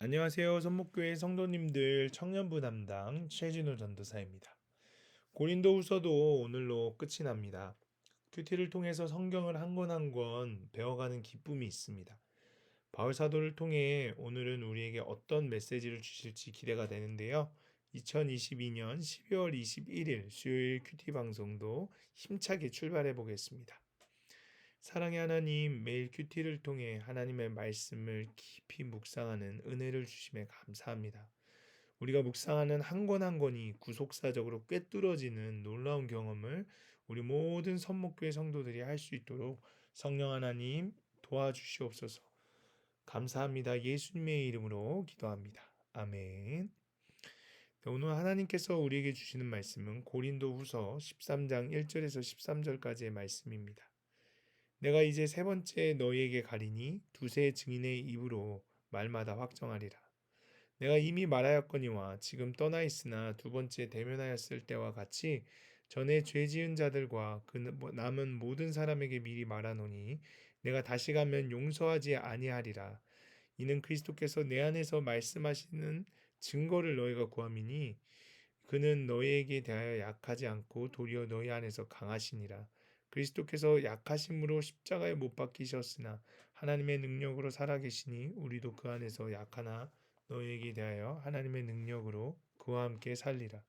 안녕하세요. 선목교회 성도님들 청년부 담당 최진호 전도사입니다. 고린도후서도 오늘로 끝이 납니다. 큐티를 통해서 성경을 한 권 한 권 배워가는 기쁨이 있습니다. 바울 사도를 통해 오늘은 우리에게 어떤 메시지를 주실지 기대가 되는데요. 2022년 12월 21일 수요일 큐티 방송도 힘차게 출발해 보겠습니다. 사랑의 하나님, 매일 큐티를 통해 하나님의 말씀을 깊이 묵상하는 은혜를 주심에 감사합니다. 우리가 묵상하는 한 권 한 권이 구속사적으로 꿰뚫어지는 놀라운 경험을 우리 모든 선목교회 성도들이 할 수 있도록 성령 하나님 도와주시옵소서. 감사합니다. 예수님의 이름으로 기도합니다. 아멘. 오늘 하나님께서 우리에게 주시는 말씀은 고린도후서 13장 1절에서 13절까지의 말씀입니다. 내가 이제 세 번째 너희에게 가리니 두세 증인의 입으로 말마다 확정하리라. 내가 이미 말하였거니와 지금 떠나 있으나 두 번째 대면하였을 때와 같이 전에 죄 지은 자들과 그 남은 모든 사람에게 미리 말하노니 내가 다시 가면 용서하지 아니하리라. 이는 그리스도께서 내 안에서 말씀하시는 증거를 너희가 구함이니 그는 너희에게 대하여 약하지 않고 도리어 너희 안에서 강하시니라. 그리스도께서 약하심으로 십자가에 못 박히셨으나 하나님의 능력으로 살아계시니 우리도 그 안에서 약하나 너희에게 대하여 하나님의 능력으로 그와 함께 살리라.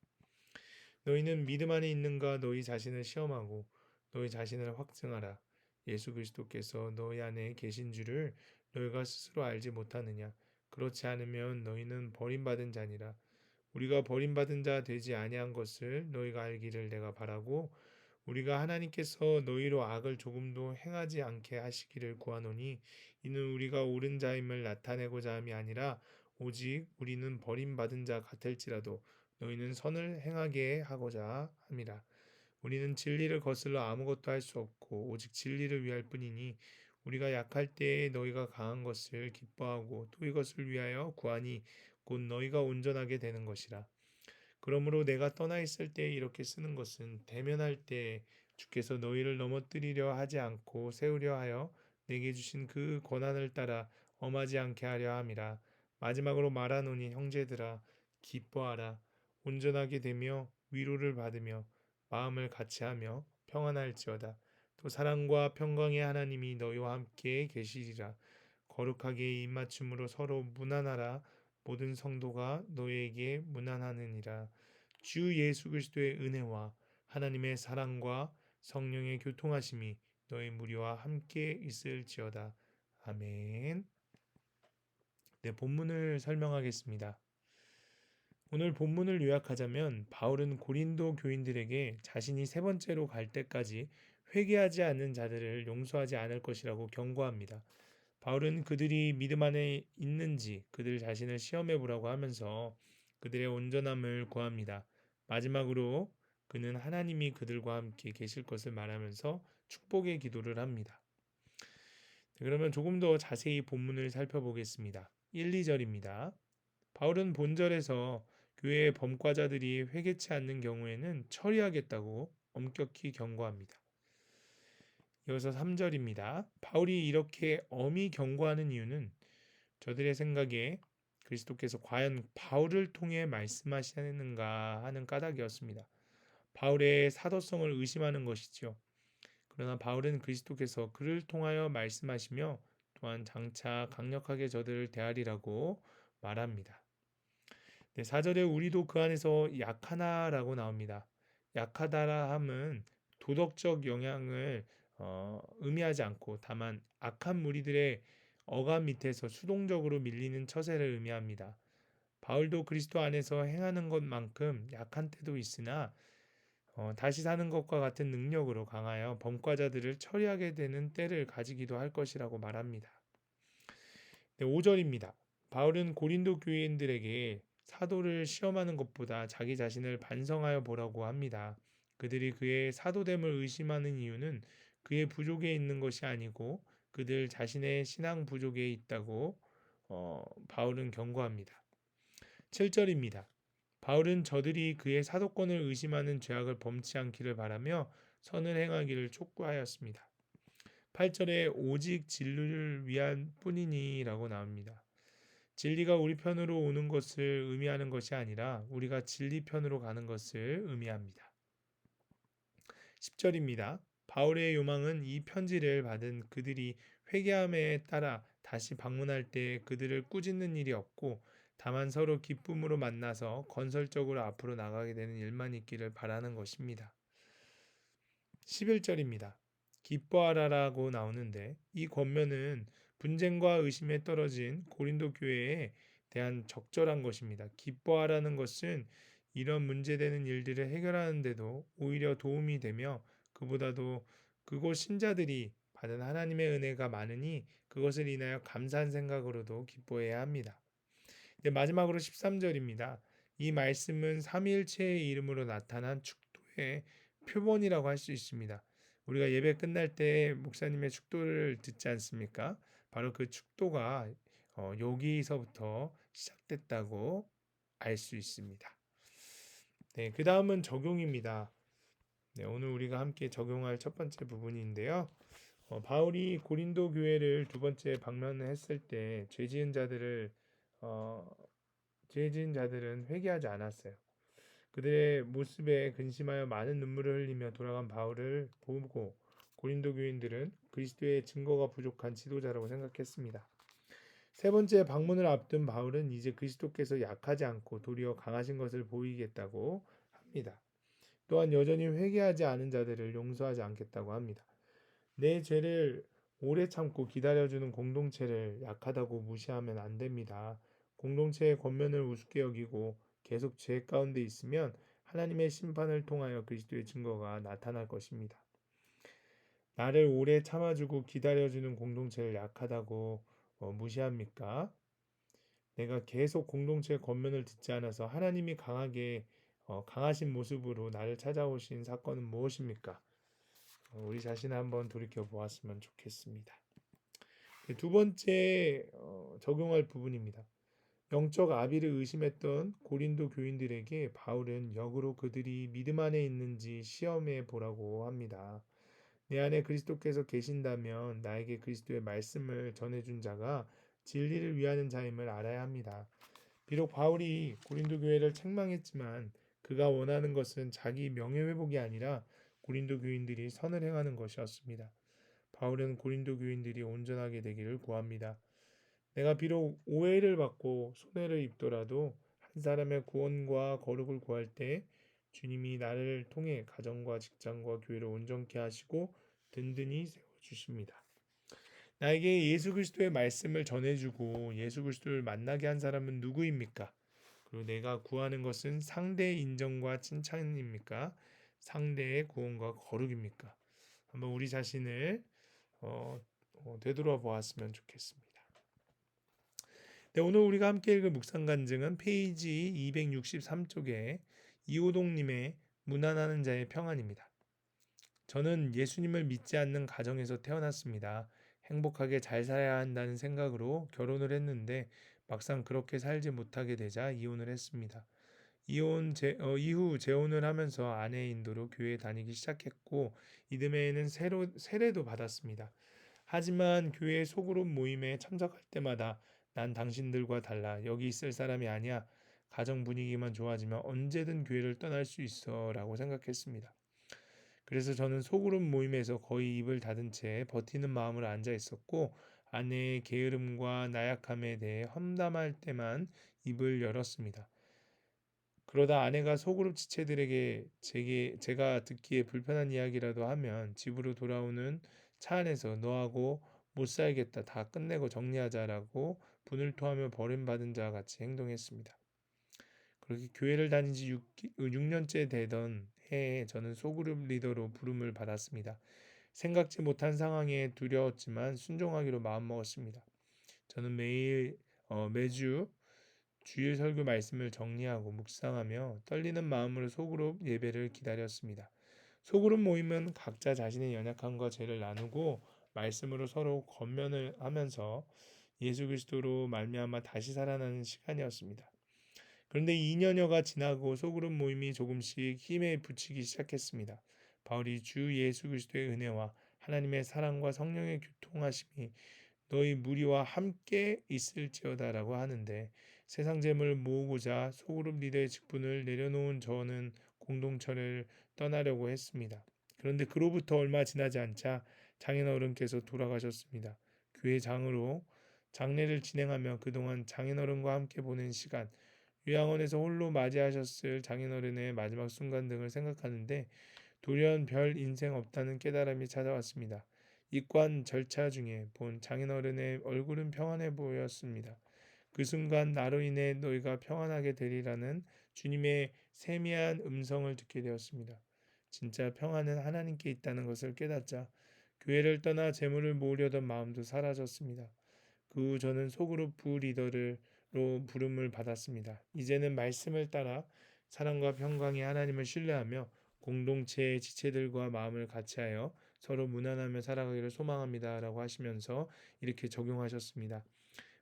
너희는 믿음 안에 있는가 너희 자신을 시험하고 너희 자신을 확증하라. 예수 그리스도께서 너희 안에 계신 줄을 너희가 스스로 알지 못하느냐. 그렇지 않으면 너희는 버림받은 자니라. 우리가 버림받은 자 되지 아니한 것을 너희가 알기를 내가 바라고 우리가 하나님께서 너희로 악을 조금도 행하지 않게 하시기를 구하노니 이는 우리가 옳은 자임을 나타내고자 함이 아니라 오직 우리는 버림받은 자 같을지라도 너희는 선을 행하게 하고자 함이라. 우리는 진리를 거슬러 아무것도 할 수 없고 오직 진리를 위할 뿐이니 우리가 약할 때에 너희가 강한 것을 기뻐하고 또 이것을 위하여 구하니 곧 너희가 온전하게 되는 것이라. 그러므로 내가 떠나 있을 때 이렇게 쓰는 것은 대면할 때 주께서 너희를 넘어뜨리려 하지 않고 세우려 하여 내게 주신 그 권한을 따라 엄하지 않게 하려 함이라. 마지막으로 말하노니 형제들아 기뻐하라. 온전하게 되며 위로를 받으며 마음을 같이하며 평안할지어다. 또 사랑과 평강의 하나님이 너희와 함께 계시리라. 거룩하게 입맞춤으로 서로 문안하라. 모든 성도가 너희에게 문안하느니라. 주 예수 그리스도의 은혜와 하나님의 사랑과 성령의 교통하심이 너희 무리와 함께 있을지어다. 아멘. 네, 본문을 설명하겠습니다. 오늘 본문을 요약하자면 바울은 고린도 교인들에게 자신이 세 번째로 갈 때까지 회개하지 않는 자들을 용서하지 않을 것이라고 경고합니다. 바울은 그들이 믿음 안에 있는지 그들 자신을 시험해 보라고 하면서 그들의 온전함을 구합니다. 마지막으로 그는 하나님이 그들과 함께 계실 것을 말하면서 축복의 기도를 합니다. 그러면 조금 더 자세히 본문을 살펴보겠습니다. 1, 2절입니다. 바울은 본절에서 교회의 범과자들이 회개치 않는 경우에는 처리하겠다고 엄격히 경고합니다. 이어서 3절입니다. 바울이 이렇게 엄히 경고하는 이유는 저들의 생각에 그리스도께서 과연 바울을 통해 말씀하시는가 하는 까닭이었습니다. 바울의 사도성을 의심하는 것이지요. 그러나 바울은 그리스도께서 그를 통하여 말씀하시며 또한 장차 강력하게 저들을 대하리라고 말합니다. 네, 4절에 우리도 그 안에서 약하나라고 나옵니다. 약하다라 함은 도덕적 영향을 의미하지 않고 다만 악한 무리들의 억압 밑에서 수동적으로 밀리는 처세를 의미합니다. 바울도 그리스도 안에서 행하는 것만큼 약한 때도 있으나 다시 사는 것과 같은 능력으로 강하여 범과자들을 처리하게 되는 때를 가지기도 할 것이라고 말합니다. 네, 5절입니다. 바울은 고린도 교인들에게 사도를 시험하는 것보다 자기 자신을 반성하여 보라고 합니다. 그들이 그의 사도됨을 의심하는 이유는 그의 부족에 있는 것이 아니고 그들 자신의 신앙 부족에 있다고 바울은 경고합니다. 7절입니다. 바울은 저들이 그의 사도권을 의심하는 죄악을 범치 않기를 바라며 선을 행하기를 촉구하였습니다. 8절에 오직 진리를 위한 뿐이니라고 나옵니다. 진리가 우리 편으로 오는 것을 의미하는 것이 아니라 우리가 진리 편으로 가는 것을 의미합니다. 10절입니다. 바울의 요망은 이 편지를 받은 그들이 회개함에 따라 다시 방문할 때 그들을 꾸짖는 일이 없고 다만 서로 기쁨으로 만나서 건설적으로 앞으로 나가게 되는 일만 있기를 바라는 것입니다. 11절입니다. 기뻐하라라고 나오는데 이 권면은 분쟁과 의심에 떨어진 고린도 교회에 대한 적절한 것입니다. 기뻐하라는 것은 이런 문제되는 일들을 해결하는 데도 오히려 도움이 되며 그보다도 그곳 신자들이 받은 하나님의 은혜가 많으니 그것을 인하여 감사한 생각으로도 기뻐해야 합니다. 네, 마지막으로 13절입니다. 이 말씀은 삼위일체의 이름으로 나타난 축도의 표본이라고 할 수 있습니다. 우리가 예배 끝날 때 목사님의 축도를 듣지 않습니까? 바로 그 축도가 여기서부터 시작됐다고 알 수 있습니다. 네, 그 다음은 적용입니다. 네, 오늘 우리가 함께 적용할 첫 번째 부분인데요. 바울이 고린도 교회를 두 번째 방문했을 때 어, 죄 지은 자들은 회개하지 않았어요. 그들의 모습에 근심하여 많은 눈물을 흘리며 돌아간 바울을 보고 고린도 교인들은 그리스도의 증거가 부족한 지도자라고 생각했습니다. 세 번째 방문을 앞둔 바울은 이제 그리스도께서 약하지 않고 도리어 강하신 것을 보이겠다고 합니다. 또한 여전히 회개하지 않은 자들을 용서하지 않겠다고 합니다. 내 죄를 오래 참고 기다려주는 공동체를 약하다고 무시하면 안 됩니다. 공동체의 권면을 우습게 여기고 계속 죄 가운데 있으면 하나님의 심판을 통하여 그리스도의 증거가 나타날 것입니다. 나를 오래 참아주고 기다려주는 공동체를 약하다고 무시합니까? 내가 계속 공동체의 권면을 듣지 않아서 하나님이 강하신 모습으로 나를 찾아오신 사건은 무엇입니까? 우리 자신을 한번 돌이켜 보았으면 좋겠습니다. 두 번째 적용할 부분입니다. 영적 아비를 의심했던 고린도 교인들에게 바울은 역으로 그들이 믿음 안에 있는지 시험해 보라고 합니다. 내 안에 그리스도께서 계신다면 나에게 그리스도의 말씀을 전해준 자가 진리를 위하는 자임을 알아야 합니다. 비록 바울이 고린도 교회를 책망했지만 그가 원하는 것은 자기 명예회복이 아니라 고린도 교인들이 선을 행하는 것이었습니다. 바울은 고린도 교인들이 온전하게 되기를 구합니다. 내가 비록 오해를 받고 손해를 입더라도 한 사람의 구원과 거룩을 구할 때 주님이 나를 통해 가정과 직장과 교회를 온전케 하시고 든든히 세워주십니다. 나에게 예수 그리스도의 말씀을 전해주고 예수 그리스도를 만나게 한 사람은 누구입니까? 그리고 내가 구하는 것은 상대의 인정과 칭찬입니까? 상대의 구원과 거룩입니까? 한번 우리 자신을 되돌아보았으면 좋겠습니다. 네, 오늘 우리가 함께 읽을 묵상 간증은 페이지 263쪽에 이호동님의 무난하는 자의 평안입니다. 저는 예수님을 믿지 않는 가정에서 태어났습니다. 행복하게 잘 살아야 한다는 생각으로 결혼을 했는데 막상 그렇게 살지 못하게 되자 이혼을 했습니다. 이후 재혼을 하면서 아내의 인도로 교회에 다니기 시작했고 이듬해에는 세례도 받았습니다. 하지만 교회 소그룹 모임에 참석할 때마다 난 당신들과 달라 여기 있을 사람이 아니야. 가정 분위기만 좋아지면 언제든 교회를 떠날 수 있어 라고 생각했습니다. 그래서 저는 소그룹 모임에서 거의 입을 닫은 채 버티는 마음으로 앉아 있었고 아내의 게으름과 나약함에 대해 험담할 때만 입을 열었습니다. 그러다 아내가 소그룹 지체들에게 제가 듣기에 불편한 이야기라도 하면 집으로 돌아오는 차 안에서 너하고 못 살겠다 다 끝내고 정리하자라고 분을 토하며 버림받은 자와 같이 행동했습니다. 그렇게 교회를 다닌 지 6년째 되던 해에 저는 소그룹 리더로 부름을 받았습니다. 생각지 못한 상황에 두려웠지만 순종하기로 마음먹었습니다. 저는 매주 주일 설교 말씀을 정리하고 묵상하며 떨리는 마음으로 소그룹 예배를 기다렸습니다. 소그룹 모임은 각자 자신의 연약함과 죄를 나누고 말씀으로 서로 권면을 하면서 예수 그리스도로 말미암아 다시 살아나는 시간이었습니다. 그런데 2년여가 지나고 소그룹 모임이 조금씩 힘에 붙이기 시작했습니다. 바울이 주 예수 그리스도의 은혜와 하나님의 사랑과 성령의 교통하심이 너희 무리와 함께 있을지어다라고 하는데 세상 재물을 모으고자 소그룹 리더의 직분을 내려놓은 저는 공동체를 떠나려고 했습니다. 그런데 그로부터 얼마 지나지 않자 장인어른께서 돌아가셨습니다. 교회 장으로 장례를 진행하며 그동안 장인어른과 함께 보낸 시간, 요양원에서 홀로 맞이하셨을 장인어른의 마지막 순간 등을 생각하는데 돌연 별 인생 없다는 깨달음이 찾아왔습니다. 입관 절차 중에 본 장인어른의 얼굴은 평안해 보였습니다. 그 순간 나로 인해 너희가 평안하게 되리라는 주님의 세미한 음성을 듣게 되었습니다. 진짜 평안은 하나님께 있다는 것을 깨닫자 교회를 떠나 재물을 모으려던 마음도 사라졌습니다. 그 후 저는 소그룹 부리더로 부름을 받았습니다. 이제는 말씀을 따라 사랑과 평강의 하나님을 신뢰하며 공동체의 지체들과 마음을 같이하여 서로 무난하며 살아가기를 소망합니다라고 하시면서 이렇게 적용하셨습니다.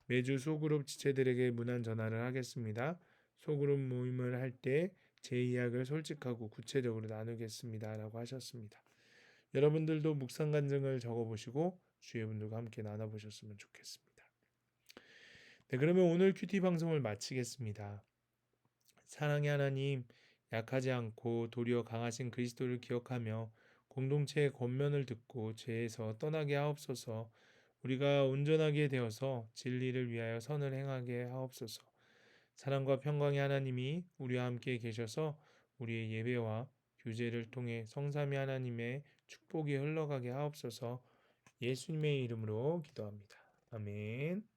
매주 소그룹 지체들에게 문안 전화를 하겠습니다. 소그룹 모임을 할 때 제 이야기를 솔직하고 구체적으로 나누겠습니다라고 하셨습니다. 여러분들도 묵상 간증을 적어보시고 주위 분들과 함께 나눠보셨으면 좋겠습니다. 네, 그러면 오늘 큐티 방송을 마치겠습니다. 사랑의 하나님, 약하지 않고 도리어 강하신 그리스도를 기억하며 공동체의 권면을 듣고 죄에서 떠나게 하옵소서. 우리가 온전하게 되어서 진리를 위하여 선을 행하게 하옵소서. 사랑과 평강의 하나님이 우리와 함께 계셔서 우리의 예배와 교제를 통해 성삼위 하나님의 축복이 흘러가게 하옵소서. 예수님의 이름으로 기도합니다. 아멘.